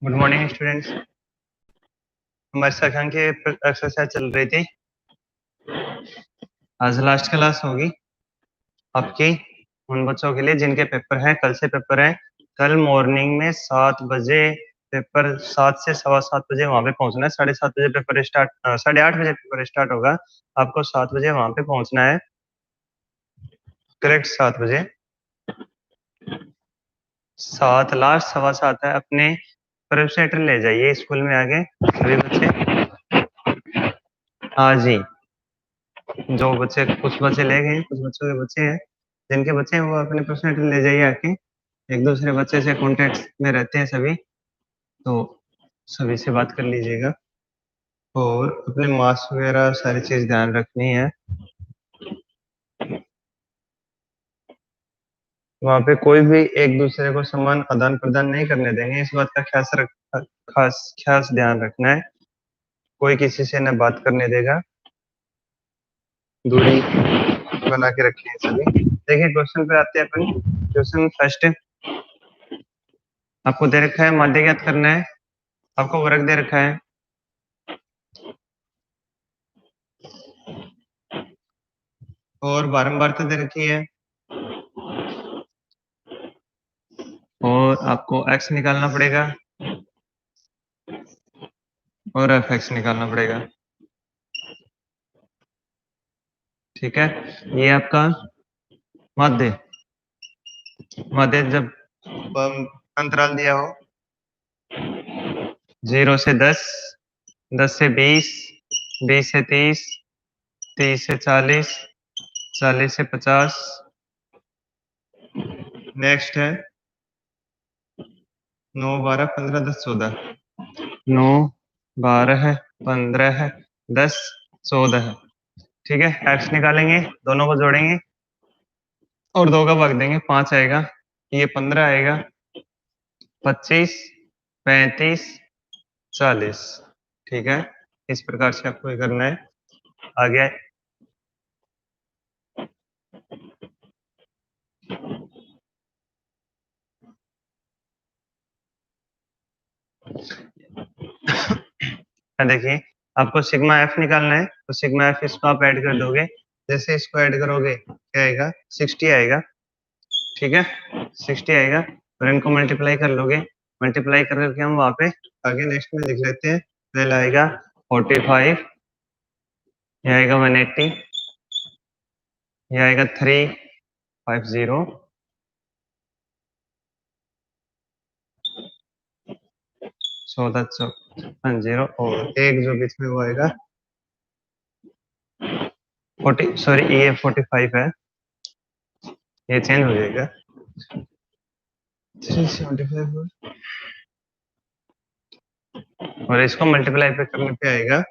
Good morning students. हमारे सखन की exercise चल रही थी। आज लास्ट क्लास होगी आपकी उन बच्चों के लिए जिनके पेपर हैं, कल से पेपर है। कल मॉर्निंग में 7 बजे पेपर, 7 से 7:15 बजे वहां पे पहुंचना है। 7:30 बजे पेपर स्टार्ट, 8:30 बजे पेपर स्टार्ट होगा। आपको 7 बजे वहां पे पहुंचना है, करेक्ट 7 बजे। 7 लास्ट 7:15 है। अपने प्रेजेंटेटर ले जाइए स्कूल में आगे सभी बच्चे। हाँ जी, जो बच्चे, कुछ बच्चे ले गए हैं, कुछ बच्चों के बच्चे हैं, जिनके बच्चे हैं वो अपने पर्सनल ले जाइए आके। एक दूसरे बच्चे से कांटेक्ट में रहते हैं सभी, तो सभी से बात कर लीजिएगा और अपने मास्क वगैरह सारी चीज ध्यान रखनी है। वहाँ पे कोई भी एक दूसरे को सामान आदान प्रदान नहीं करने देंगे, इस बात का खास ध्यान रखना है। कोई किसी से न बात करने देगा, दूरी बना के रखनी है सभी। देखिए क्वेश्चन पे आते हैं अपन। क्वेश्चन फर्स्ट आपको दे रखा है, माध्य ज्ञात करना है। आपको वर्ग दे रखा है, और बारंबारता दे रखी है, और आपको x निकालना पड़ेगा और fx निकालना पड़ेगा। ठीक है, ये आपका माध्य माध्य जब अंतराल दिया हो 0 से 10, 10 से 20, 20 से 30, 30 से 40, 40 से 50। नेक्स्ट है 9, 12, 15, 10, 14। 9, 12, 15, 10, 14। ठीक है, x निकालेंगे, दोनों को जोड़ेंगे और 2 का भाग देंगे, 5 आएगा। ये 15 आएगा, 25, 35, 40। ठीक है, इस प्रकार से आपको ये करना है। आगे देखिए, आपको सिग्मा एफ निकालना है, तो सिग्मा एफ इसको आप ऐड कर दोगे। जैसे इसको ऐड करोगे क्या आएगा, 60 आएगा। ठीक है, 60 आएगा और इनको मल्टीप्लाई कर लोगे। मल्टीप्लाई करके हम वहां पे आगे नेक्स्ट में लिख लेते हैं। पहला आएगा 45, ये आएगा 180, ये आएगा 350, 1450, और एक जो बीच में वो आएगा 40, सॉरी ये 45 है, ये चेंज हो जाएगा 375, और इसको मल्टीप्लाई पे करने पे आएगा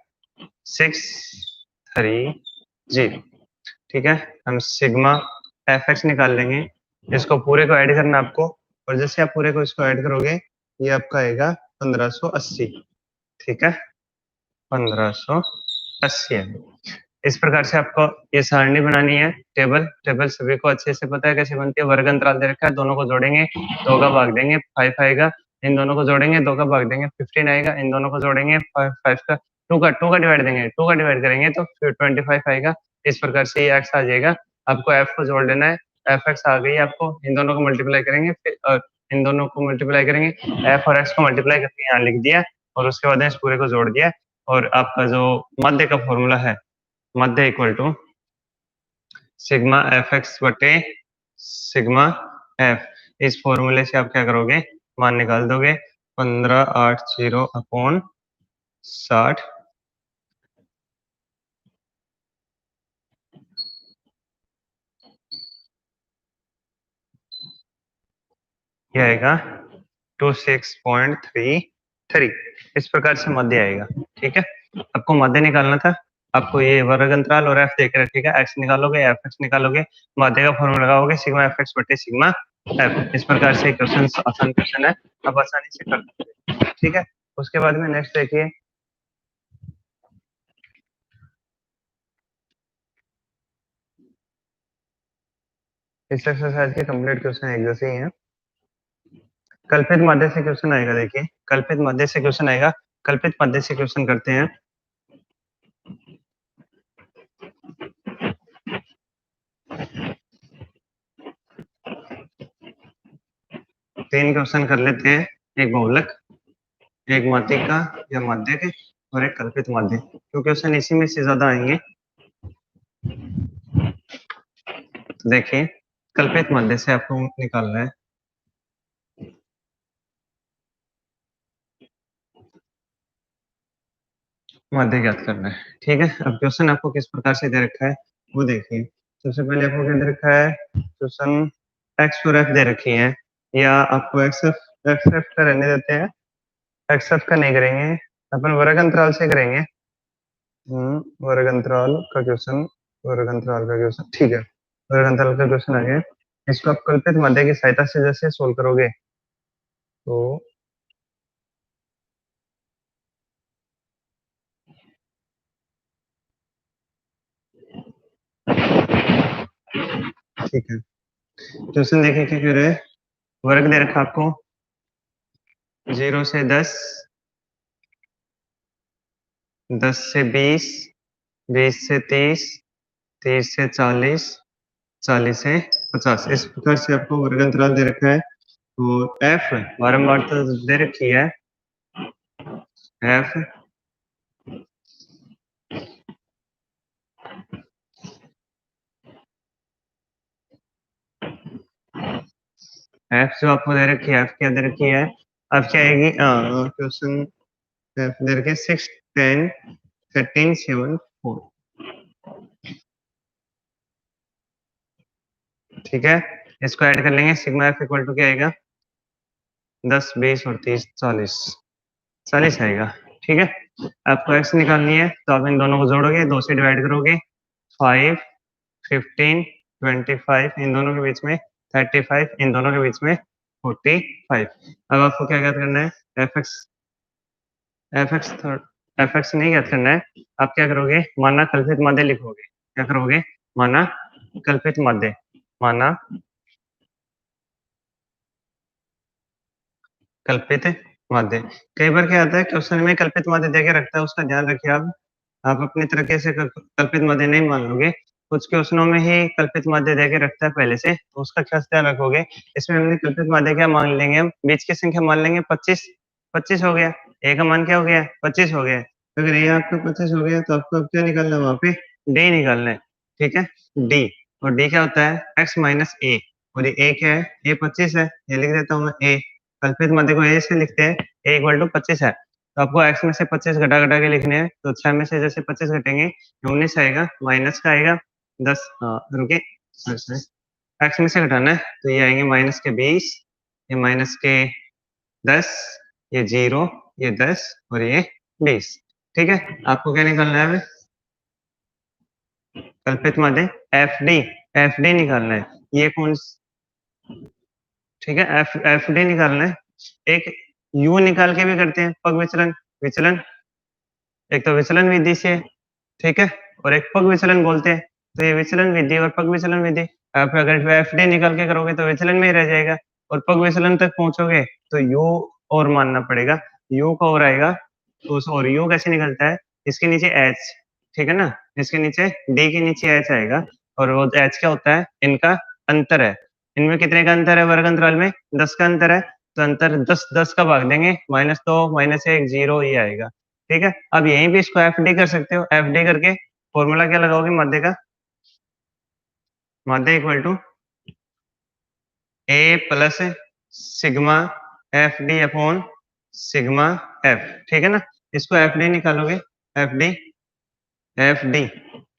630। ठीक है, हम सिग्मा एफ एक्स निकाल लेंगे। इसको पूरे को ऐड करना आपको, और जैसे आप पूरे को इसको ऐड करोगे ये आपका आएगा 1580। ठीक है, 1580 है। इस प्रकार से आपको ये सारणी बनानी है। टेबल टेबल सभी को अच्छे से पता है कैसे बनती है। वर्ग अंतराल दे रखा है, दोनों को जोड़ेंगे, 2 का भाग देंगे, 5 आएगा। इन दोनों को जोड़ेंगे, 2 का भाग देंगे, 15 आएगा। इन दोनों को जोड़ेंगे, 5 का 2 का डिवाइड देंगे, 2 का डिवाइड करेंगे तो फिर 25 आएगा। इस प्रकार से ये एक्स आ जाएगा। आपको एफ को जोड़ लेना है, एफ एक्स आ गई आपको। इन दोनों को मल्टीप्लाई करेंगे, फिर इन दोनों को मल्टीप्लाई करेंगे, एफ और एक्स को मल्टीप्लाई करके यहाँ लिख दिया, और उसके बाद इस पूरे को जोड़ दिया। और आपका जो मध्य का फॉर्मूला है, मध्य equal to sigma F X बटे सिग्मा एफ। इस फॉर्मूले से आप क्या करोगे, मान निकाल दोगे 1580 अपॉन 60। ये आएगा 26.33। इस प्रकार से मध्य आएगा। ठीक है, आपको मध्य निकालना था। आपको ये वर्ग अंतराल और एफ देख रखिएगा, एक्स निकालोगे, एफ एक्स निकालोगे, मध्य का फॉर्मूला लगाओगे, सिग्मा एफ एक्स बटे सिग्मा एफ। इस प्रकार से क्वेश्चन, आसान क्वेश्चन है, आप आसानी से कर सकते हैं। ठीक है, उसके बाद में नेक्स्ट देखिए, इस एक्सरसाइज के कंप्लीट क्वेश्चन एक जैसे ही हैं। कल्पित माध्य से क्वेश्चन आएगा, देखिए कल्पित माध्य से क्वेश्चन आएगा। कल्पित माध्य से क्वेश्चन करते हैं। तीन क्वेश्चन कर लेते हैं, एक बहुलक, एक माध्यिका या माध्यक और एक कल्पित माध्य, तो क्वेश्चन इसी में से ज्यादा आएंगे। तो देखिए कल्पित माध्य से आपको निकालना है माध्य ज्ञात करना है, ठीक है। अब क्वेश्चन आपको किस प्रकार से दे रखा है वो देखिए। सबसे पहले आपको क्या दे रखा है, क्वेश्चन एक्स और एफ दे रखी है, या आपको एक्स एफ का रहने देते हैं, एक्स एफ का नहीं करेंगे, अपन वर्ग अंतराल से करेंगे। वर्ग अंतराल का क्वेश्चन, वर्ग अंतराल का क्वेश्चन, ठीक है। वर्ग अंतराल का क्वेश्चन आ गया। इसको आप कल्पित माध्य की सहायता से जैसे सोल्व करोगे तो ठीक है। क्वेश्चन देखिए क्या कह रहे हैं, वर्ग दे रखा आपको 0 से 10, 10 से 20, 20 से 30, 30 से 40, 40 से 50, इस प्रकार से आपको वर्ग अंतराल दे रखा है। तो एफ बारंबार तो दे रखी है, एफ एफ जो आपको दे रखी है, एफ क्या दे रखी है, अब क्या आएगी क्वेश्चन, एफ दे रखी है 6, 10, 13, 7, 4, ठीक है। इसको ऐड कर लेंगे, सिग्मा एफ इक्वल टू क्या आएगा, 10, 20 और 30, 40, 40 आएगा, ठीक है। आपको एक्स निकालनी है तो आप इन दोनों को जोड़ोगे, 2 से डिवाइड करोगे, 5, 15, 25, इन दोनों के बीच में 35, इन दोनों के बीच में 45। अब आपको क्या ज्ञात करना है, एफ एक्स, एफ एक्स नहीं ज्ञात करना है। आप क्या करोगे, माना कल्पित माध्य लिखोगे, क्या करोगे, माना कल्पित माध्य, माना कल्पित माध्य। कई बार क्या आता है क्वेश्चन में कल्पित माध्य देके रखता है, उसका ध्यान रखिए आप अपनी तरीके से कल्पित माध्य नहीं मान लोगे, कुछ क्वेश्चनों में ही कल्पित माध्य देके रखता है पहले से, तो उसका खास ध्यान रखोगे। इसमें हमने कल्पित माध्य क्या मान लेंगे, हम बीच की संख्या मान लेंगे 25, 25 हो गया, ए का मान क्या हो गया, 25 हो गया। अगर ये आपका 25 हो गया तो आपको अब क्या निकालना है, वहां पे डी निकालना है, ठीक है, डी। और डी क्या होता है, एक्स माइनस ए, और ये ए क्या है, ए 25 है, ये लिख देता हूँ मैं ए, कल्पित माध्य को ए से लिखते हैं, ए इक्वल टू 25 है, तो आपको x में से 25 घटा घटा के लिखने हैं, तो 6 में से जैसे 25 घटेंगे 19 आएगा, माइनस का आएगा 10, रुके, x में से घटाना है तो ये आएंगे माइनस के 20, ये माइनस के 10, ये 0, ये 10 और ये 20, ठीक है। आपको क्या निकालना है, कल्पित माध्य एफ डी, एफ डी निकालना है, ये कौन, ठीक है, एफ एफ डी निकालना है। एक यू निकाल के भी करते हैं, पग विचलन, विचलन, एक तो विचलन विधि से, ठीक है, और एक पग विचलन बोलते हैं, तो ये विचलन विधि और पग विचलन विधि, आप अगर एफ डी निकाल के करोगे तो विचलन में ही रह जाएगा, और पग विचलन तक पहुंचोगे तो यू और मानना पड़ेगा, यू का और आएगा, तो और यू कैसे निकलता है, इसके नीचे एच, ठीक है ना, इसके नीचे डी के नीचे एच आएगा, और वो एच क्या होता है, इनका अंतर है, इनमें कितने का अंतर है, वर्ग अंतराल में 10 का अंतर है, तो अंतर 10, 10 का भाग देंगे, -2, -1, 0 ये आएगा, ठीक है। अब यहीं भी इसको एफ डी कर सकते हो, एफ डी करके फॉर्मूला क्या लगाओगे माध्य का, माध्य equal to A plus sigma F D upon sigma F, ठीक है ना। इसको एफ डी निकालोगे, एफ डी, एफ डी,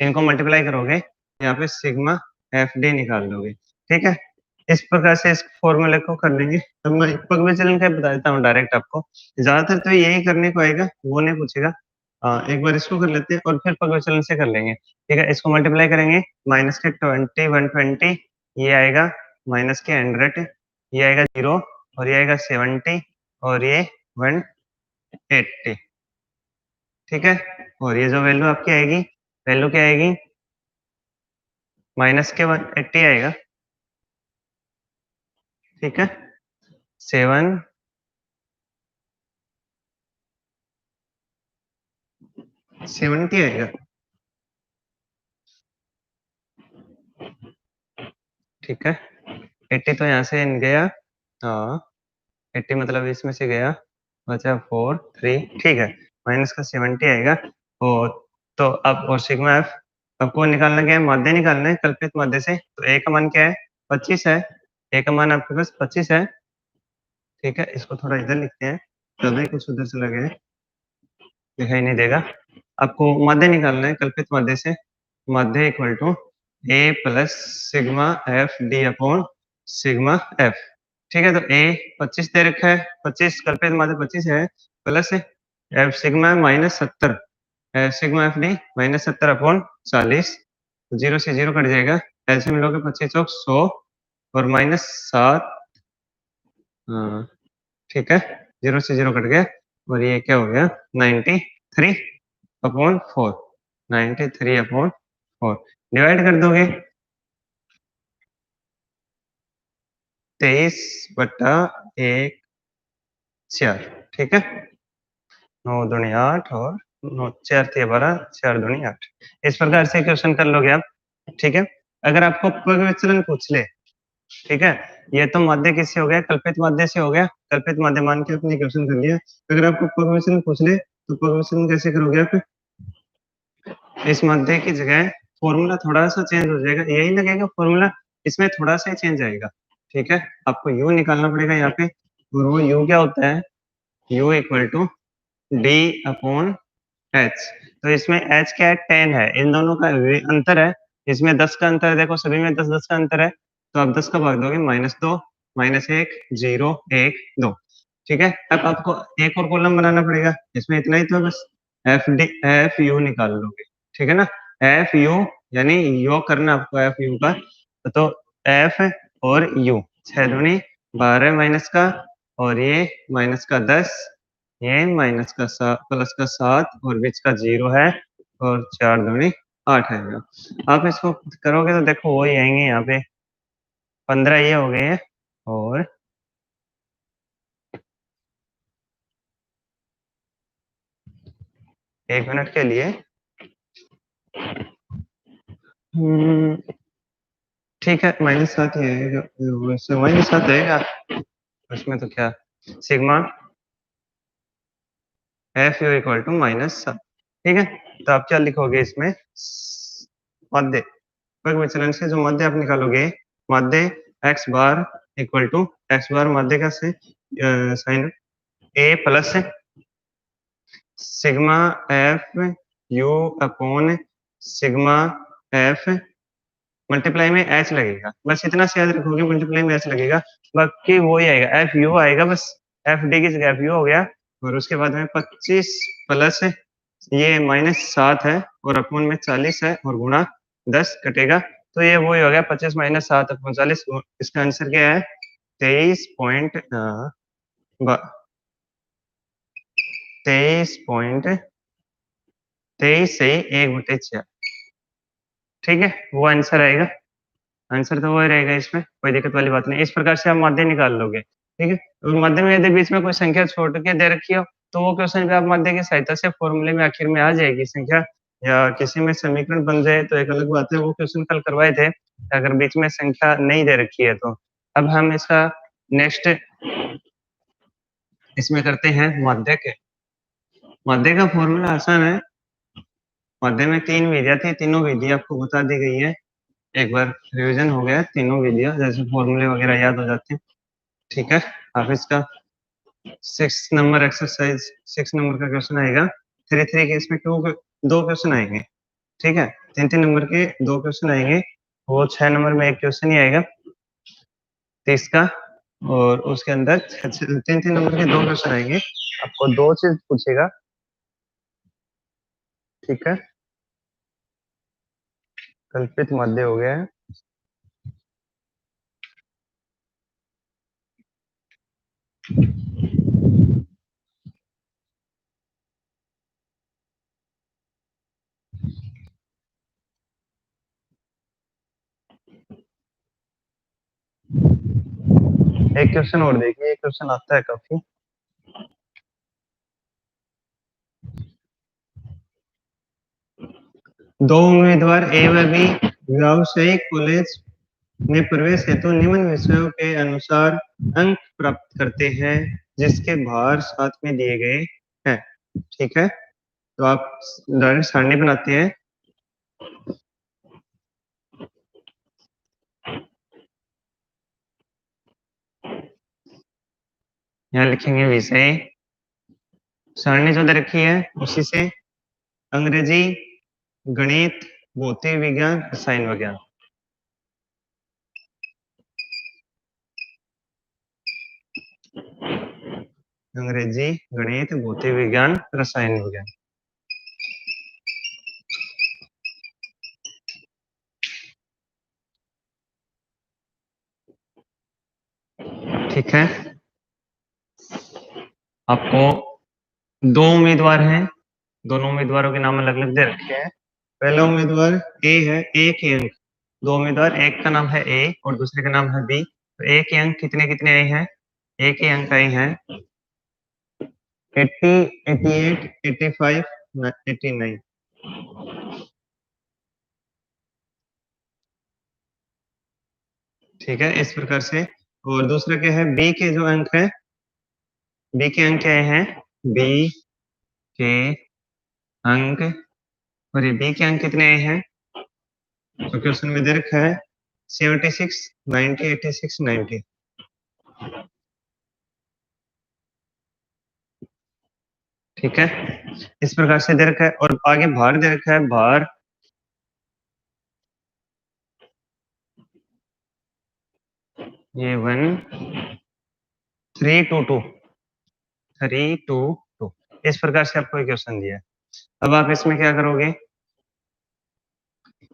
इनको मल्टीप्लाई करोगे, यहाँ पे सिग्मा एफ डी निकाल लोगे, ठीक है। इस प्रकार से इस फॉर्मूले को कर लेंगे। अब मैं पग विचलन का बता देता हूँ डायरेक्ट आपको, ज्यादातर तो यही करने को आएगा, वो नहीं पूछेगा। एक बार इसको कर लेते हैं और फिर पग विचलन से कर लेंगे, ठीक है। इसको मल्टीप्लाई करेंगे, माइनस के 20, 120, ये आएगा माइनस के 100, ये आएगा 0, और ये आएगा 70, और ये 180, ठीक है। और ये जो वैल्यू आपकी आएगी, वैल्यू क्या आएगी, माइनस के 180 आएगा, ठीक है। 7 70 आएगा, ठीक है। 80 तो यहाँ से गया, हाँ 80 मतलब इसमें से गया, बचा 4 3, ठीक है, माइनस का 70 आएगा। और तो अब और सिग्मा एफ आपको निकालना क्या है, माध्य निकालना है कल्पित माध्य से। तो ए का मान क्या है, 25 है, ए का मान आपके पास 25 है, ठीक है। इसको थोड़ा इधर लिखते हैं, तभी कुछ उधर से लगे दिखाई नहीं देगा। आपको माध्य निकालना है कल्पित माध्य से, माध्य equal to A plus sigma F D upon sigma F, ठीक है। तो ए 25 दे रखा है, 25 कल्पित माध्य 25 है, plus F sigma minus 70, sigma F D minus 70 upon 40, zero से जीरो कट जाएगा, ऐसे मिलोगे 25 चौक 100 और माइनस 7, हाँ ठीक है, जीरो से जीरो कट गया और ये क्या हो गया 93 अपॉन 4, 93 अपॉन 4 डिवाइड कर दोगे 23/1/4, ठीक है। 9 दूनी 8 और 9 4 3 12, 4 दूनी 8, इस प्रकार से क्वेश्चन कर लोगे आप, ठीक है। अगर आपको पग विचलन पूछ ले, ठीक है, ये तो माध्य किससे हो गया, कल्पित माध्य से हो गया, कल्पित माध्य मान के अपने क्वेश्चन कर लिया। अगर आपको पग विचलन पूछ ले तो पग विचलन कैसे करोगे आप, इस माध्य की जगह फॉर्मूला थोड़ा सा चेंज हो जाएगा, यही लगेगा फॉर्मूला, इसमें थोड़ा सा चेंज आएगा, ठीक है। आपको u निकालना पड़ेगा यहाँ पे, और वो u क्या होता है, u equal to d upon h। तो इसमें h क्या है, 10 है, इन दोनों का अंतर है, इसमें 10 का अंतर है, देखो सभी में 10 10 का अंतर है, तो आप 10 का भाग दोगे -2 -1 0 1 2, ठीक है। अब आपको एक और कॉलम बनाना पड़ेगा, इसमें इतना ही तो बस एफ यू निकाल लोगे, ठीक है ना। एफ यू यानी यो करना आपको एफ यू का, तो एफ और यू 6 दूनी 12 माइनस का, और ये माइनस का 10, ये माइनस का 7 प्लस का 7 और बीच का 0 है, और 4 दूनी 8 आएगा। आप इसको करोगे तो देखो वही आएंगे यहाँ पे 15 ये हो गए हैं, और एक मिनट के लिए ठीक है, -7 ही आएगा, वैसे -7 आएगा, उसमें तो क्या, sigma F U equal to -7, ठीक है। तो आप क्या लिखोगे इसमें, मध्य वर्ग विचलन से जो मध्य आप निकालोगे, मध्य X bar equal to X bar मध्य का से साइन A plus sigma F U upon sigma F, multiply में एच लगेगा, बस इतना से याद रखोगे, मल्टीप्लाई में एच लगेगा, बाकी वो ही आएगा, एफ यू आएगा, बस एफ डी की जगह एफ यू हो गया, और उसके बाद में 25 प्लस ये -7 है, और अपॉन में 40 है, और गुणा 10 कटेगा, तो ये वही हो गया 25 -7 अपॉन 40, इसका आंसर क्या है 23 पॉइंट 23 से 1/4, ठीक है, वो आंसर आएगा, आंसर तो वही रहेगा, इसमें कोई दिक्कत वाली बात नहीं। इस प्रकार से आप माध्य निकाल लोगे, ठीक है। और माध्य में यदि बीच में कोई संख्या छोड़ के दे रखी हो, तो वो क्वेश्चन भी आप माध्य की सहायता से फॉर्मूले में आखिर में आ जाएगी संख्या, या किसी में समीकरण बन जाए तो एक अलग बात है, वो क्वेश्चन कल करवाए थे, अगर बीच में संख्या नहीं दे रखी है तो। अब हम इसका नेक्स्ट इसमें करते हैं माध्य के, माध्य का फॉर्मूला आसान है, माध्य में 3 विधियां थी, तीनों विधि आपको बता दी गई है, एक बार रिवीजन हो गया, तीनों विधियां जैसे फॉर्मूले वगैरह याद हो जाते हैं, ठीक है। आप इसका 6 नंबर एक्सरसाइज 6 नंबर का क्वेश्चन आएगा, 3 के इसमें दो क्वेश्चन आएंगे, ठीक है, 3 नंबर के दो क्वेश्चन आएंगे, वो 6 नंबर में एक क्वेश्चन ही आएगा 30 का, और उसके अंदर 3 नंबर के दो क्वेश्चन आएंगे, आपको दो चीज पूछेगा, ठीक है। कल्पित माध्य हो गया है, एक क्वेश्चन और देखिए, एक क्वेश्चन आता है काफी। दो उम्मीदवार ए व बी व्यावसायिक कॉलेज में प्रवेश हेतु निम्न विषयों के अनुसार अंक प्राप्त करते हैं जिसके भार साथ में दिए गए हैं। ठीक है, तो आप डायरेक्ट सारणी बनाते हैं। यहाँ लिखेंगे विषय, सारणी जो दे रखी है उसी से अंग्रेजी, गणित, भौतिक विज्ञान, रसायन विज्ञान। अंग्रेजी, गणित, भौतिक विज्ञान, रसायन विज्ञान। ठीक है, आपको दो उम्मीदवार हैं, दोनों उम्मीदवारों के नाम अलग अलग दे रखे हैं। पहला उम्मीदवार ए है, ए के अंक, दो उम्मीदवार, एक का नाम है ए और दूसरे का नाम है बी। तो ए के अंक कितने कितने आए हैं? ए के अंक आए हैं 80, 88, 85, 89। ठीक है, इस प्रकार से। और दूसरा क्या है, बी के जो अंक है, बी के अंक क्या हैं? बी के अंक, और ये बी के अंक कितने आए हैं? तो क्वेश्चन में दे रखा है 76, 90, 86, 90। ठीक है, इस प्रकार से दे रखा है। और आगे भार दे रखा है, भार ये 1322, 322, इस प्रकार से आपको क्वेश्चन दिया है। अब आप इसमें क्या करोगे,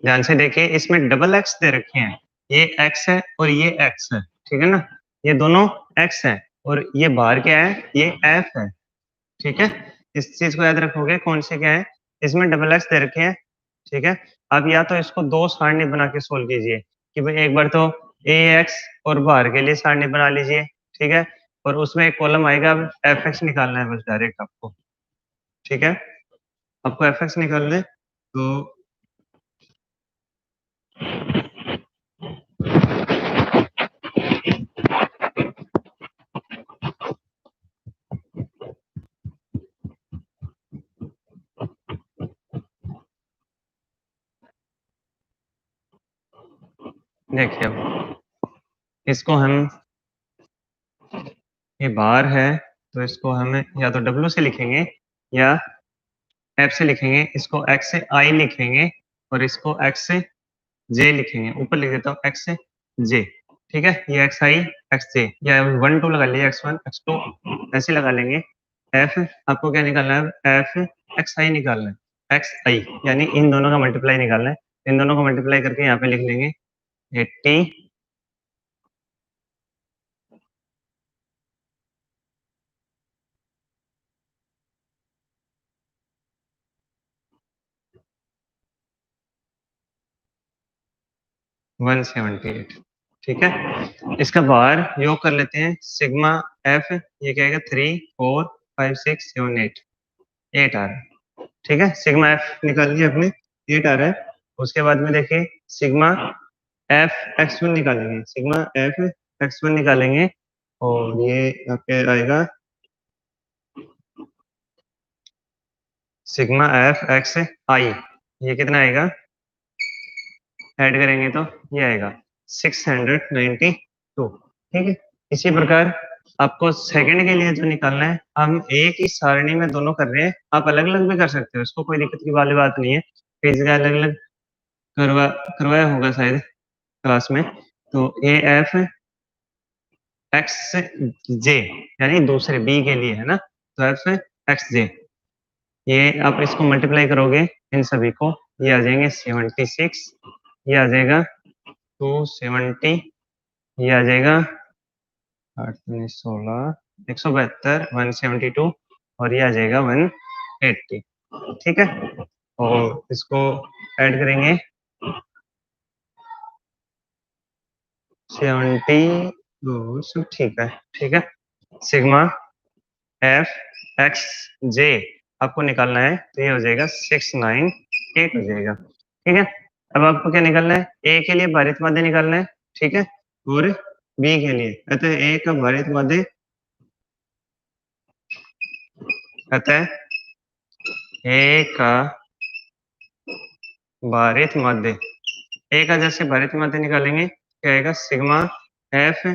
ध्यान से देखिए, इसमें डबल एक्स दे रखे हैं, ये एक्स है और ये एक्स है। ठीक है ना, ये दोनों एक्स है और ये बाहर क्या है, ये एफ है। ठीक है, इस चीज को याद रखोगे, कौन से क्या है, इसमें डबल एक्स दे रखे हैं। ठीक है, आप या तो इसको दो सारणी बना के सोल्व कीजिए कि भाई एक बार तो ए एक्स और बाहर के लिए सारणी बना लीजिए। ठीक है, और उसमें एक कॉलम आएगा, एफ एक्स निकालना है बस डायरेक्ट आपको। ठीक है, आपको एफ एक्स निकालना है, तो देखिए अब इसको हम, ये बार है तो इसको हम या तो डब्ल्यू से लिखेंगे या एफ से लिखेंगे, इसको एक्स से आई लिखेंगे और इसको एक्स से जे लिखेंगे। ऊपर लिख देता हूँ एक्स से जे। ठीक है, ये एक्स आई एक्स जे, या 1 2 लगा लिया, एक्स 1 एक्स 2 ऐसे लगा लेंगे। एफ आपको क्या निकालना है, एफ एक्स आई निकालना है, एक्स आई यानी इन दोनों का मल्टीप्लाई निकालना है। इन दोनों को मल्टीप्लाई करके यहाँ पे लिख लेंगे 80, 178। ठीक है, इसका बार योग कर लेते हैं, सिग्मा एफ ये क्या आएगा 3 4 5 6 7 8, 8 आ रहा है। ठीक है, सिग्मा एफ निकाल लिया अपने, 8 आ रहा है। उसके बाद में देखिए सिग्मा एफ एक्स वन निकालेंगे, सिग्मा एफ एक्स वन निकालेंगे और ये आपके आएगा सिग्मा एफ एक्स आई, ये कितना आएगा, ऐड करेंगे तो ये आएगा 692। ठीक है, इसी प्रकार आपको सेकंड के लिए जो निकालना है, हम एक ही सारणी में दोनों कर रहे हैं, आप अलग अलग भी कर सकते हो, इसको कोई दिक्कत की वाली बात नहीं है। कई जगह अलग अलग करवाया होगा शायद क्लास में। तो ए एफ एक्स जे यानी दूसरे बी के लिए है ना, तो एफ एक्स जे, ये आप इसको मल्टीप्लाई करोगे इन सभी को, ये आ जाएंगे 76, ये आ जाएगा 270, ये आ जाएगा 8 16 172 172 और ये आ जाएगा 180। ठीक है, और इसको ऐड करेंगे 70 तो सब ठीक है, ठीक है। सिग्मा एफ एक्स जे आपको निकालना है, तो ये हो जाएगा 698 हो जाएगा, ठीक है। अब आपको क्या निकालना है, ए के लिए भारित माध्य निकालना है, ठीक है, और बी के लिए, अतः ए का भारित माध्य, अतः ए का भारित माध्य, ए का जैसे भारित माध्य निकालेंगे क्या आएगा, सिग्मा एफ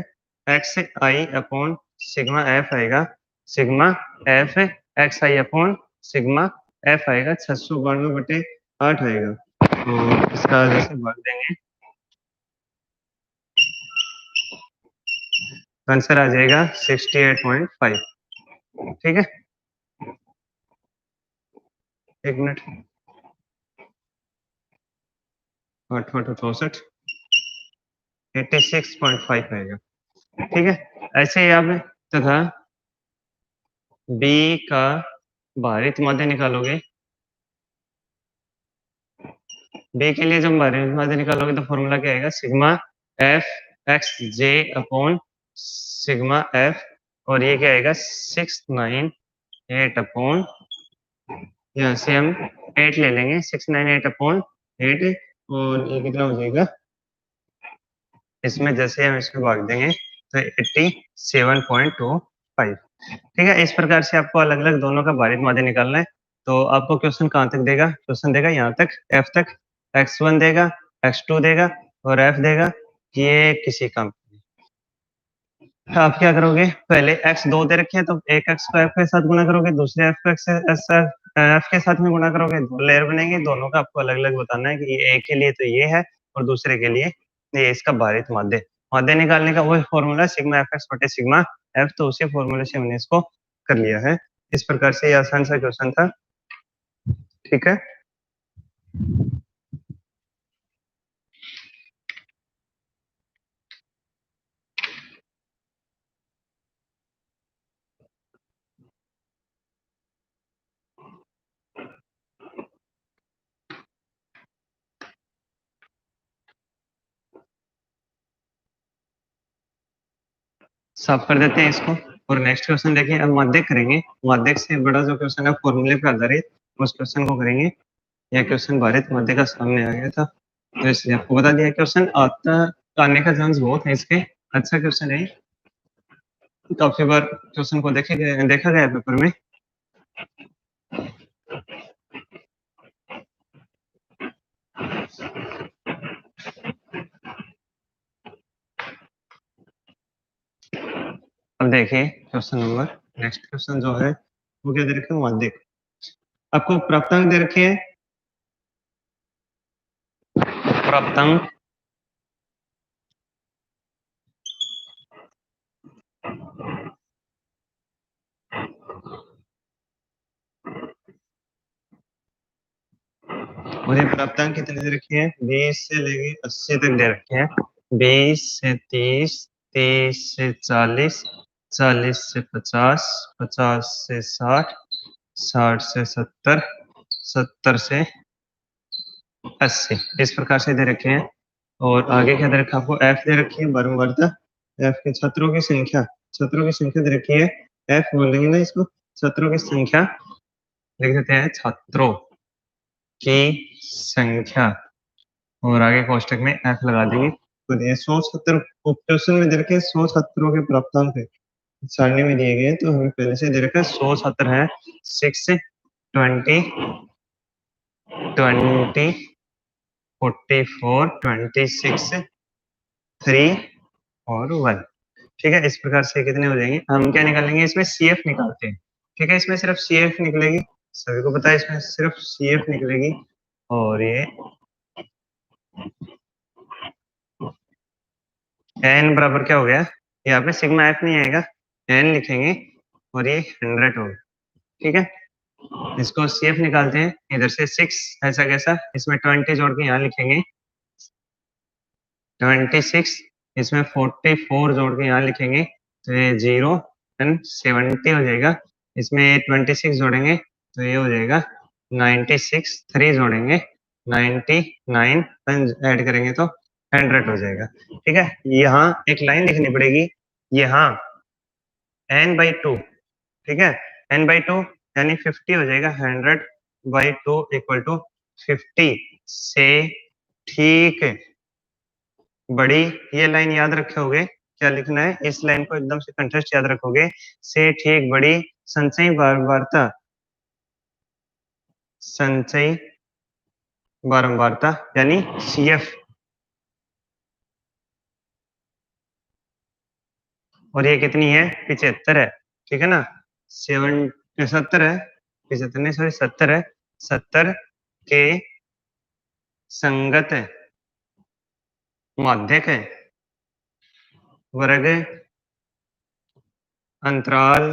एक्स आई अपॉन सिग्मा एफ आएगा, सिग्मा एफ एक्स आई अपॉन सिग्मा एफ आएगा 692/8 आएगा, तो इसका जैसे भाग देंगे आंसर आ जाएगा 68.5, ठीक है। एक मिनट, 8/8 64 86.5 आएगा, ठीक है। ऐसे ही आप तथा बी का भारित माध्य निकालोगे, बी के लिए जब भारित माध्य निकालोगे तो फॉर्मूला क्या आएगा, सिग्मा एफ एक्स जे अपॉन सिग्मा एफ, और ये क्या आएगा 698 अपॉन, यहाँ से हम 8 ले लेंगे, 698/8, और ये कितना हो जाएगा, इसमें जैसे हम इसको भाग देंगे तो 87.25, ठीक है। इस प्रकार से आपको अलग अलग दोनों का भारित माध्य निकालना है। तो आपको क्वेश्चन कहाँ तक देगा, क्वेश्चन देगा यहाँ तक, एफ तक, x1 देगा, x2 देगा और f देगा, ये किसी काम, आप क्या करोगे, पहले x2 दे रखे हैं तो एक x को f के साथ गुणा करोगे, दूसरे f को f के साथ में गुणा करोगे, दो लेयर बनेंगे, दोनों का आपको अलग अलग बताना है कि ये a के लिए तो ये है और दूसरे के लिए ये इसका भारित माध्य, माध्य निकालने का वही फॉर्मूला सिग्मा एफ एक्स बटे सिग्मा एफ, तो उसी फॉर्मूले से हमने इसको कर लिया है। इस प्रकार से ये आसान सा क्वेश्चन था, ठीक है। साफ कर देते हैं इसको और नेक्स्ट क्वेश्चन देखिए, अब माध्यक करेंगे, माध्यक से बड़ा जो क्वेश्चन है फॉर्मूले पे आधारित, उस क्वेश्चन को करेंगे। यह क्वेश्चन भारित माध्य का सामने आ गया था, तो इसलिए आपको बता दिया, क्वेश्चन आता आने का चांस बहुत है इसके, अच्छा क्वेश्चन है, काफी बार क्वेश्चन को देखा गया पेपर में। अब देखिए क्वेश्चन नंबर, नेक्स्ट क्वेश्चन जो है वो क्या दे रखे हैं, माध्यक, आपको प्राप्तांक दे रखे हैं, प्राप्तांक मुझे प्राप्तांक कितने दे रखे हैं, 20 से लेके 80 तक दे रखे हैं, 20 से 30, 30 से 40, 40 से 50, 50 से 60, 60 से 70, 70 से 80, इस प्रकार से दे रखे हैं। और आगे क्या दे रखा है आपको, एफ दे रखी है बारंबारता, एफ के छात्रों की संख्या, छात्रों की संख्या दे रखी है, एफ बोलेंगे ना इसको, छात्रों की संख्या लिख देते हैं, छात्रों की संख्या, और आगे कोष्टक में एफ लगा देंगे, तो ये 100 छात्र क्वेश्चन में दे रखे हैं, 100 छात्रों के प्राप्तांक है सारणी में दिए गए, तो हमें पहले से दे रखा है 100 छात्र है, 6 20 20 44 26 3 और 1, ठीक है। इस प्रकार से कितने हो जाएंगे, हम क्या निकालेंगे, इसमें CF निकालते हैं, ठीक है, इसमें सिर्फ CF निकलेगी, सभी को पता है इसमें सिर्फ CF निकलेगी, और ये n बराबर क्या हो गया, यहाँ पे सिग्मा एफ नहीं आएगा, n लिखेंगे और ये 100 होगा, ठीक है। इसको CF निकालते हैं, इधर से 6 ऐसा कैसा, इसमें 20 जोड़ के यहाँ लिखेंगे 26, इसमें 44 जोड़ के यहाँ लिखेंगे, तो ये 0 एंड 70 हो जाएगा, इसमें 26 जोड़ेंगे तो ये हो जाएगा 96, 3 जोड़ेंगे 99, ऐड करेंगे तो 100 हो जाएगा, ठीक है। यहाँ एक लाइन लिखनी पड़ेगी, यहाँ n/2, ठीक है, n/2 यानी 50 हो जाएगा, 100/2 इक्वल टू 50 से ठीक बड़ी, ये लाइन याद रखोगे, क्या लिखना है, इस लाइन को एकदम से कंटेस्ट याद रखोगे, से ठीक बड़ी संचयी बारंबारता, संचयी बारंबारता यानी CF, और ये कितनी है, 75 है, ठीक है ना, 70 है, 75 नहीं सॉरी 70 है, 70 के संगत माध्यक है वर्ग अंतराल,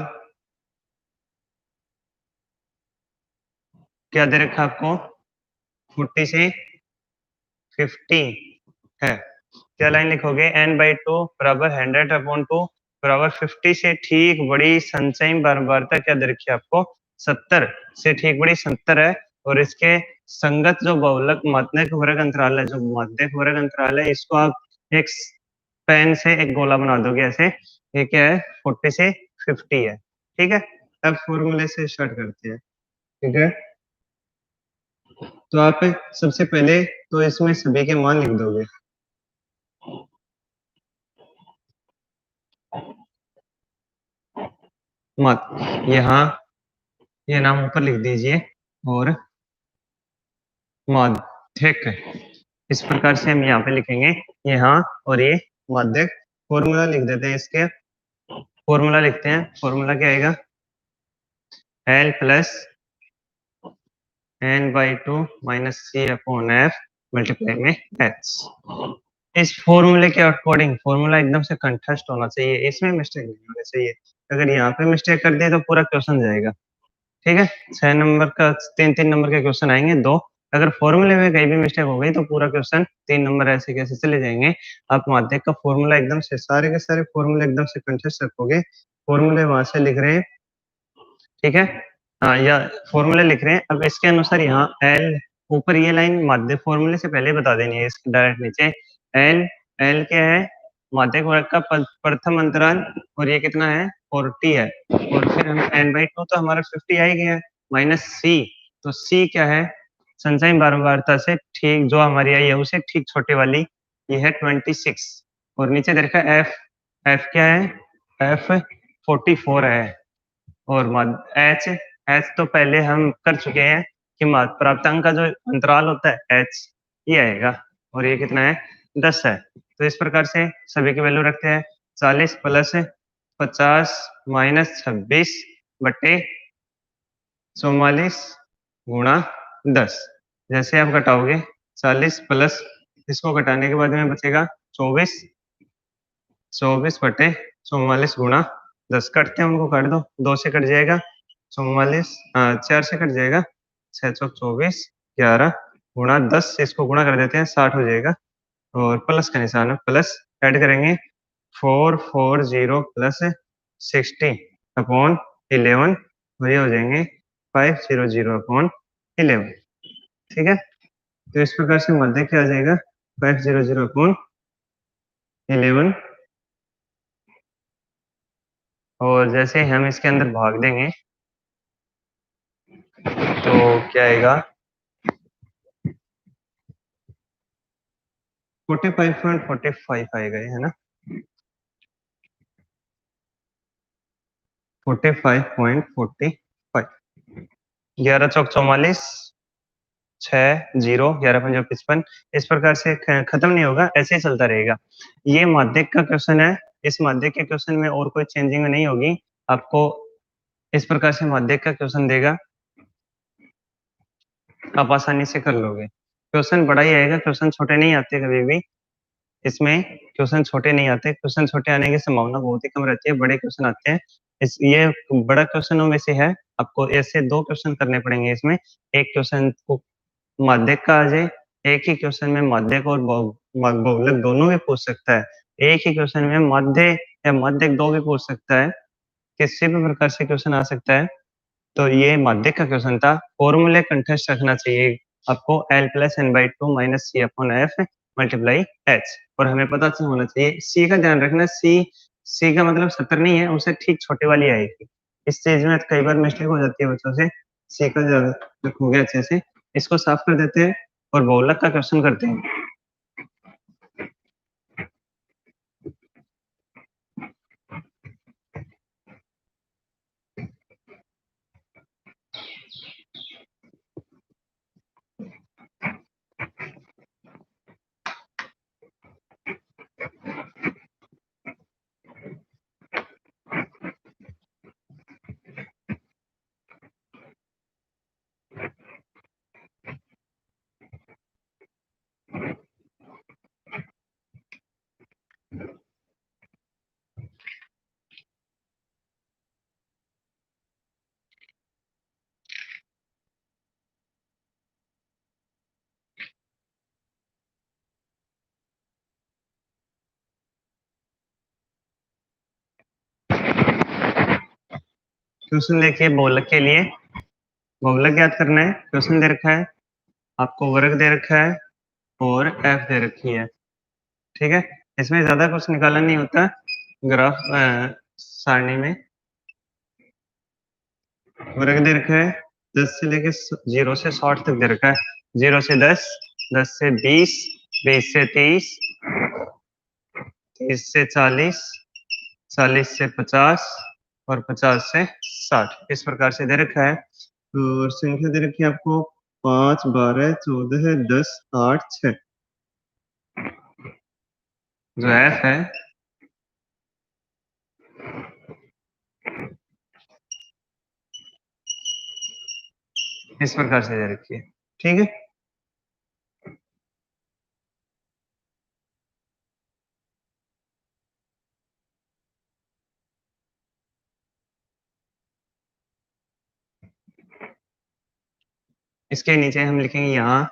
क्या दे रखा आपको, 40 से 50 है, क्या लाइन लिखोगे, n/2 बराबर 100/2 बराबर 50 से ठीक बड़ी संचयी बारंबारता क्या दे रखी है आपको, 70 से ठीक बड़ी 70 है, और इसके संगत जो बहुलक माध्यक वर्ग अंतराल है, जो माध्यक वर्ग अंतराल है, इसको आप एक पेन से एक गोला बना दोगे ऐसे, ये क्या है, 40 से 50 है, ठीक है। अब फॉर्मूले से स्टार्ट करते हैं, ठीक है। तो आप सबसे पहले तो इसमें सभी के मान लिख दोगे, मत यहाँ ये नाम ऊपर लिख दीजिए, और माध्यक, इस प्रकार से हम यहाँ पे लिखेंगे, यहाँ और ये माध्यक, फॉर्मूला लिख देते हैं, इसके फॉर्मूला लिखते हैं, फॉर्मूला क्या आएगा, L plus n/2 minus C/F multiply में H। इस फॉर्मूले के अकॉर्डिंग फॉर्मूला एकदम से कंठस्थ होना चाहिए, इसमें मिस्टेक नहीं होनी चाहिए, अगर यहाँ पे मिस्टेक कर दिए तो पूरा क्वेश्चन जाएगा, ठीक है। 6 नंबर का 3-3 नंबर के क्वेश्चन आएंगे 2, अगर फॉर्मूले में कहीं भी मिस्टेक हो गई तो पूरा क्वेश्चन 3 नंबर ऐसे कैसे चले जाएंगे। आप माध्यक का फॉर्मूला एकदम से सारे के सारे फॉर्मूले एकदम से कंठस्थ रखोगे, फॉर्मूले वहां से लिख रहे हैं, ठीक है, हाँ, या फॉर्मूले लिख रहे हैं, अब इसके अनुसार यहाँ एल, ऊपर ये लाइन माध्यक फॉर्मूले से पहले बता देनी है, इसके डायरेक्ट नीचे एल, एल क्या है, माध्यक वर्ग का प्रथम अंतराल, और ये कितना है, 40 है, और फिर हम n/2 तो हमारा 50 आ ही गया, माइनस सी, तो सी क्या है, संचयी बारंबारता से ठीक जो हमारी आई है उसे ठीक छोटे वाली, ये है 26, और नीचे देखा एफ, एफ क्या है, एफ 44 है, और एच, एच तो पहले हम कर चुके हैं कि प्राप्तांक का जो अंतराल होता है एच, ये आएगा, और ये कितना है, 10 है, तो इस प्रकार से सभी की वैल्यू रखते हैं, 40 प्लस 50 माइनस 26 बटे 44 गुणा 10, जैसे आप घटाओगे 40 प्लस इसको घटाने के बाद में बचेगा 24, 24 बटे 44 गुणा 10, कटते हैं उनको काट दो, 2 से कट जाएगा 44, 4 से कट जाएगा, 6 चौक 24, 11 गुणा 10 से इसको गुणा कर देते हैं, 60 हो जाएगा, और प्लस का निशान है, प्लस ऐड करेंगे 440 प्लस 60 अपॉन 11, और ये हो जाएंगे 500 अपॉन 11, ठीक है। तो इस प्रकार से मध्य क्या आ जाएगा, 500 अपॉन 11, और जैसे हम इसके अंदर भाग देंगे तो क्या आएगा, 45.45 आएगा, ये है ना, 45.45, 11 चौक 44, 6 0, 11 पंजा 55, इस प्रकार से खत्म नहीं होगा, ऐसे ही चलता रहेगा। ये माध्यक का क्वेश्चन है, इस माध्यक के क्वेश्चन में और कोई चेंजिंग नहीं होगी, आपको इस प्रकार से माध्यक का क्वेश्चन देगा, आप आसानी से कर लोगे, क्वेश्चन बड़ा ही आएगा, क्वेश्चन छोटे नहीं आते कभी भी, इसमें क्वेश्चन छोटे नहीं आते, क्वेश्चन छोटे आने की संभावना बहुत ही कम रहती है, बड़े क्वेश्चन आते हैं, इस ये बड़ा क्वेश्चनों में से है, आपको ऐसे 2 क्वेश्चन करने पड़ेंगे इसमें, एक क्वेश्चन को माध्यक का आ जाए, एक ही क्वेश्चन में माध्यक और बहुलक दोनों भी पूछ सकता है, एक ही क्वेश्चन में माध्य या माध्यक 2 भी पूछ सकता है, किसी भी प्रकार से क्वेश्चन आ सकता है, तो ये माध्यक का क्वेश्चन था, फॉर्मूले कंठस्थ रखना चाहिए आपको, L plus n/2 minus C upon F multiply H, और हमें पता होना चाहिए, C का ध्यान रखना, C सी का मतलब 70 नहीं है, उससे ठीक छोटी वाली आएगी। इस चीज़ में कई बार मिस्टेक हो जाती है बच्चों से, सी का ज़्यादा हो गया अच्छे से। इसको साफ कर देते हैं और बहुलक का क्वेश्चन करते हैं। क्वेश्चन देखिए बहुलक के लिए, बहुलक याद करना है। क्वेश्चन दे रखा है, आपको वर्ग दे रखा है और एफ दे रखी है, ठीक है। इसमें ज्यादा कुछ निकालना नहीं होता ग्राफ सारणी में। वर्ग दे रखा है 10 से लेके 0 से 60 तक दे रखा है। 0 से 10, 10 से 20, 20 से 30, 30 से 40, 40 से 50 और 50 से 60, इस प्रकार से दे रखा है। और संख्या दे रखी है आपको 5, 12, 14, 10, 8, 6। जो एफ है इस प्रकार से दे रखी है, ठीक है। इसके नीचे हम लिखेंगे यहाँ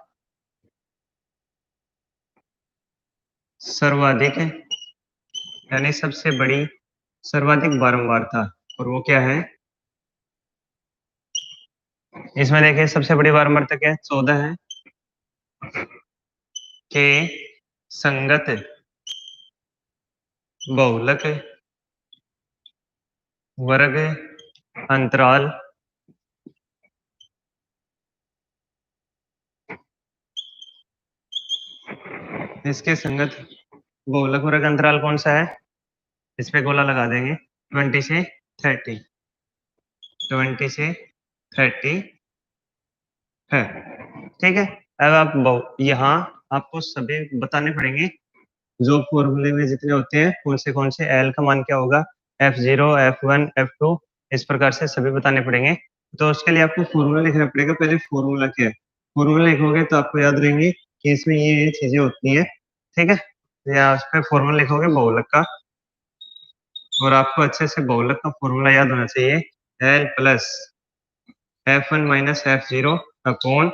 सर्वाधिक, यानी सबसे बड़ी सर्वाधिक बारंबारता, और वो क्या है इसमें देखिए सबसे बड़ी बारंबारता क्या है, 14 है, के संगत बहुलक वर्ग अंतराल इसके संगत बहुलक वर्ग अंतराल कौन सा है, इस पे गोला लगा देंगे 20 से 30, 20 से 30 है, ठीक है। अब आप यहाँ आपको सभी बताने पड़ेंगे जो फॉर्मूले में जितने होते हैं कौन से एल का मान क्या होगा, F0, F1, F2, इस प्रकार से सभी बताने पड़ेंगे। तो उसके लिए आपको फॉर्मूला लिखना पड़ेगा। पहले फॉर्मूला क्या है, फॉर्मूला लिखोगे तो आपको याद रहेंगे कि इसमें ये चीजें होती हैं, ठीक है। या उस पर फॉर्मूला लिखोगे बहुलक का, और आपको अच्छे से बहुलक का फॉर्मूला याद होना चाहिए, L plus F1 minus F0 upon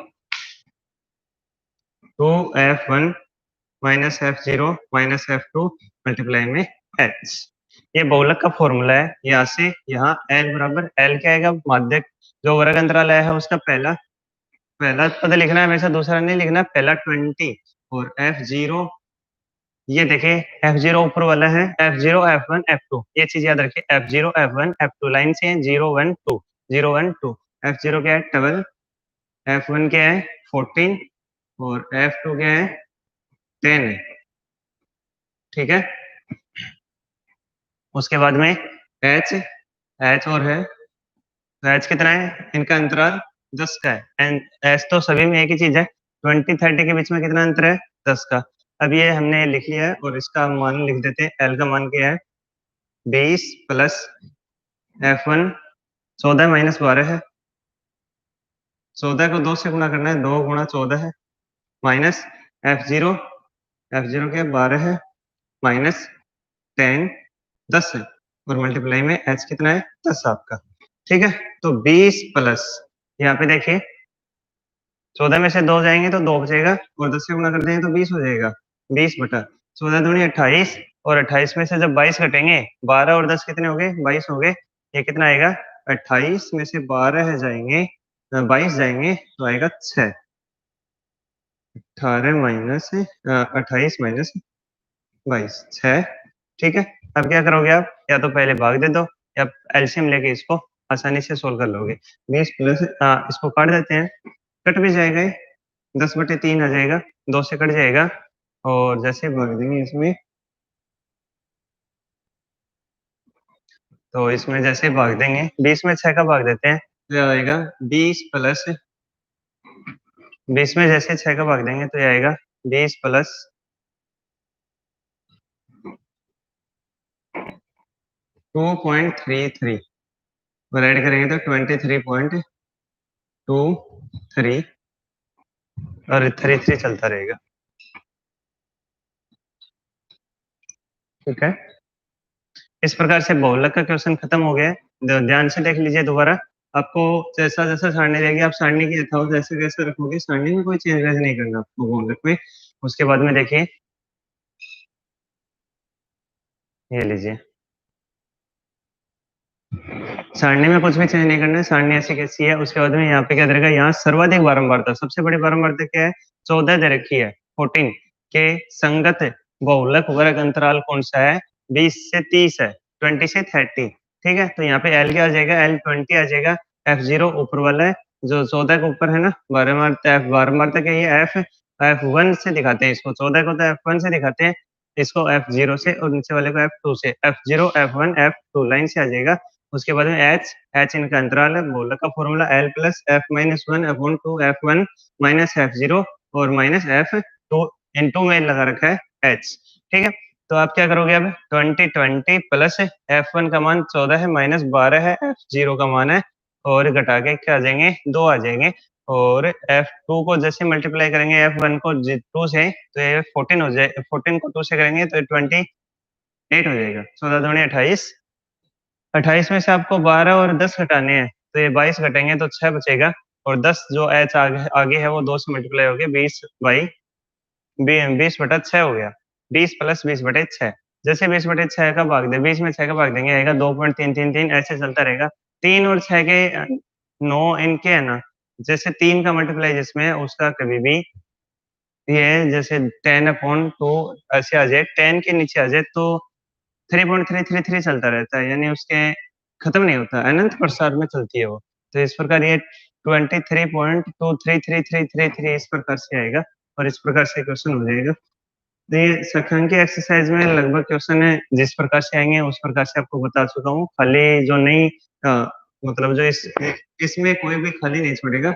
2F1 minus F0 minus F2 multiply में H। ये बहुलक का फॉर्मूला है। यहाँ से यहाँ L बराबर, L क्या आएगा, माध्यक जो वर्ग अंतराल है उसका पहला पद लिखना है हमेशा, दूसरा नहीं लिखना, पहला 20 और F0, ये देखे F0 ऊपर वाला है, F0 F1 F2, ये चीज याद रखिए, F0 F1 F2 लाइन से 0 1 2 0 1 2। F0 क्या है 12, F1 क्या है 14 और F2 क्या है 10 है, ठीक है। उसके बाद में H और है, H कितना है, इनका अंतराल 10 का है, एंड H तो सभी में एक ही चीज है, 20 30 के बीच में कितना अंतर है 10 का। अब ये हमने लिख लिया है और इसका मान लिख देते हैं, L का मान क्या है 20 प्लस F1 14 माइनस 12 है, 14 को 2 से गुणा करना है, 2 गुणा 14 है, माइनस F0 क्या 12 है, माइनस 10 10 है, और मल्टीप्लाई में H कितना है 10 आपका, ठीक है। तो 20 प्लस, यहाँ पे देखिए 14 में से 2 जाएंगे तो 2 बचेगा, और 10 से गुणा कर देंगे तो 20 हो जाएगा, 20 बटा 14 दूनी 28, और 28 में से जब 22 घटेंगे, 12 और 10 कितने हो गए 22 हो गए, ये कितना आएगा 28 में से 12 जाएंगे 22 जाएंगे तो आएगा 6, 18 माइनस 28 माइनस 22 6, ठीक है। अब क्या करोगे आप, या तो पहले भाग दे दो या एलसीएम लेके इसको आसानी से सोल्व कर लोगे। 20 प्लस इसको काट देते हैं, कट भी जाएगा ये, 10/3 आ जाएगा, 2 से कट जाएगा और जैसे भाग देंगे इसमें, तो इसमें जैसे भाग देंगे 20 में 6 का भाग देते हैं तो ये आएगा 20 प्लस 20 में जैसे 6 का भाग देंगे तो ये आएगा 20 प्लस 2.33 और ऐड करेंगे तो 23.23 और 33 चलता रहेगा। ठीक है, इस प्रकार से बहुलक का क्वेश्चन खत्म हो गया है। ध्यान से देख लीजिए दोबारा, आपको जैसा जैसा सारणी देगी आप सारणी की यथावत जैसे कैसे रखोगे, सारणी में कोई चेंज वैसे नहीं करना आपको बहुलक में। उसके बाद में देखिए, ये लीजिए, सारणी में कुछ भी चेंज नहीं करना है, सारणी ऐसी कैसी है। उसके बाद में यहाँ पे क्या रहेगा, यहाँ सर्वाधिक बारंबारता, सबसे बड़ी बारंबारता क्या है, 14 दे रखी है, 14 के संगत बहुलक वर्ग अंतराल कौन सा है, 20 से 30 है, 20 से 30। ठीक है, तो यहाँ पे एल क्या आ जाएगा, एल 20 आ जाएगा, F0 ऊपर वाला है, जो 14 के ऊपर है ना बारंबारता, बारंबारता क्या है, F1 से दिखाते हैं इसको, 14 को तो F1 से दिखाते हैं, इसको F0 से और नीचे वाले को F2 से, F0 F1 F2 लाइन से आ जाएगा। उसके बाद में एच इनका अंतराल है, बहुलक का formula L plus F minus one upon two F one minus F zero और माइनस एफ टू इंटू में लगा रखा है एच। ठीक है, तो आप क्या करोगे अब, 20 प्लस एफ वन का मान 14 है माइनस 12 है, एफ जीरो का मान है और घटा के क्या आ जाएंगे, 2 आ जाएंगे। और एफ टू को जैसे मल्टीप्लाई करेंगे एफ वन को 2 से तो ये 14 हो जाए, 14 को 2 से करेंगे तो 28 हो जाएगा, 14 दूनी 28, 28 में से आपको 12 और 10 घटाने हैं तो ये 22 घटेंगे तो 6 बचेगा और 10 जो एच आगे आगे है वो 2 से मल्टीप्लाई हो गया, 20 बाई 20/6 हो गया, 20 प्लस 20/6। जैसे 20/6 का भाग दे, 20 में 6 का भाग देंगे आएगा 2.333, ऐसे चलता रहेगा। 3 और 6 के 9 इनके है ना, जैसे 3 का मल्टीप्लाई जिसमें है उसका कभी भी ये जैसे 10/2 ऐसे आ जाए, 10 के नीचे आ जाए तो 3.333 चलता रहता है, यानी उसके खत्म नहीं होता, अनंत प्रसार में चलती है वो। तो इस प्रकार ये 23.2333333 इस प्रकार से आएगा और इस प्रकार से क्वेश्चन हो जाएगा। तो ये सांख्यिकी एक्सरसाइज में लगभग क्वेश्चन है जिस प्रकार से आएंगे उस प्रकार से आपको बता चुका हूँ। खाली जो नहीं मतलब जो इसमें कोई भी खाली नहीं छोड़ेगा,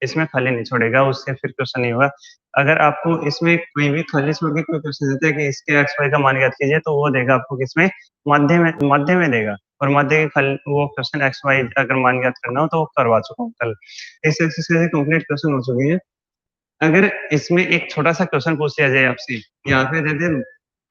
इसमें खाली नहीं छोड़ेगा, उससे फिर क्वेश्चन नहीं होगा। अगर आपको इसमें कोई भी खाली छोड़ के कोई क्वेश्चन देता है कि इसके एक्स वाई का मान ज्ञात कीजिए, तो वो देगा आपको किसमें, मध्य में देगा और मध्य के खाली वो क्वेश्चन एक्स वाई अगर मान ज्ञात करना हो तो वो करवा चुका हूँ कल। इस एक्सरसाइज कंप्लीट क्वेश्चन हो चुके हैं। अगर इसमें एक छोटा सा क्वेश्चन पूछ लिया जाए आपसे, यहाँ पे दे दे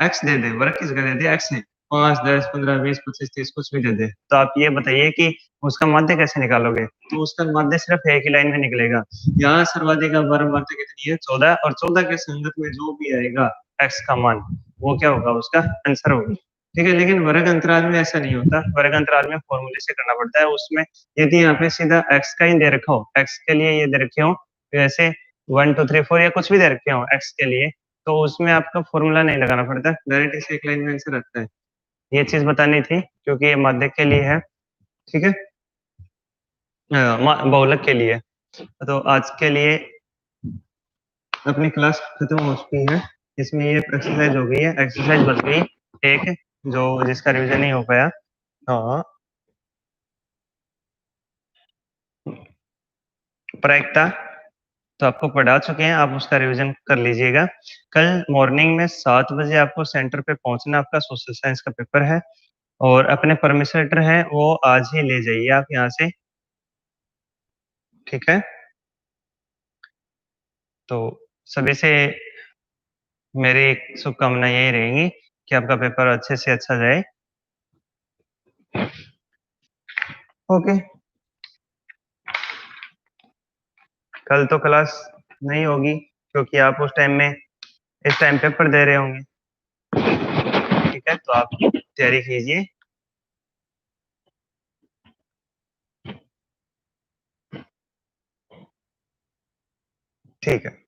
एक्स, दे दे वर्ग किस जगह दे दे एक्स है, 5 10 15 20 25 30 कुछ भी दे दे, तो आप ये बताइए कि उसका माध्य कैसे निकालोगे। तो उसका माध्य सिर्फ एक ही लाइन में निकलेगा। यहाँ सर्वाधिक बारंबारता कितनी है, 14, और 14 के संगत में जो भी आएगा एक्स का मान वो क्या होगा, उसका आंसर होगा। ठीक है, लेकिन वर्ग अंतराल में ऐसा नहीं होता, वर्ग अंतराल में फॉर्मूले से करना पड़ता है। उसमें यदि यहाँ पे सीधा एक्स का ही दे रखा हो, एक्स के लिए ये दे रखे हो, वैसे 1 2 3 4 या कुछ भी दे रखे हो एक्स के लिए, तो उसमें आपका फॉर्मूला नहीं लगाना पड़ता, डायरेक्ट इसे एक लाइन में आंसर आता है। ये चीज बतानी थी क्योंकि ये माध्यक के लिए है। ठीक है, बहुलक के लिए। तो आज के लिए अपनी क्लास खत्म हो चुकी है। इसमें ये एक्सरसाइज हो गई है, एक्सरसाइज बच गई एक जो जिसका रिवीजन नहीं हो पाया। हाँ, प्रायिकता तो आपको पढ़ा चुके हैं, आप उसका रिवीजन कर लीजिएगा। कल मॉर्निंग में 7 बजे आपको सेंटर पे पहुंचना, आपका सोशल साइंस का पेपर है और अपने परमिशन है वो आज ही ले जाइए आप यहाँ से। ठीक है, तो सभी से मेरी शुभकामना यही रहेगी कि आपका पेपर अच्छे से अच्छा जाए। ओके, कल तो क्लास नहीं होगी क्योंकि आप उस टाइम में इस टाइम पेपर दे रहे होंगे। ठीक है, तो आप तैयारी कीजिए। ठीक है।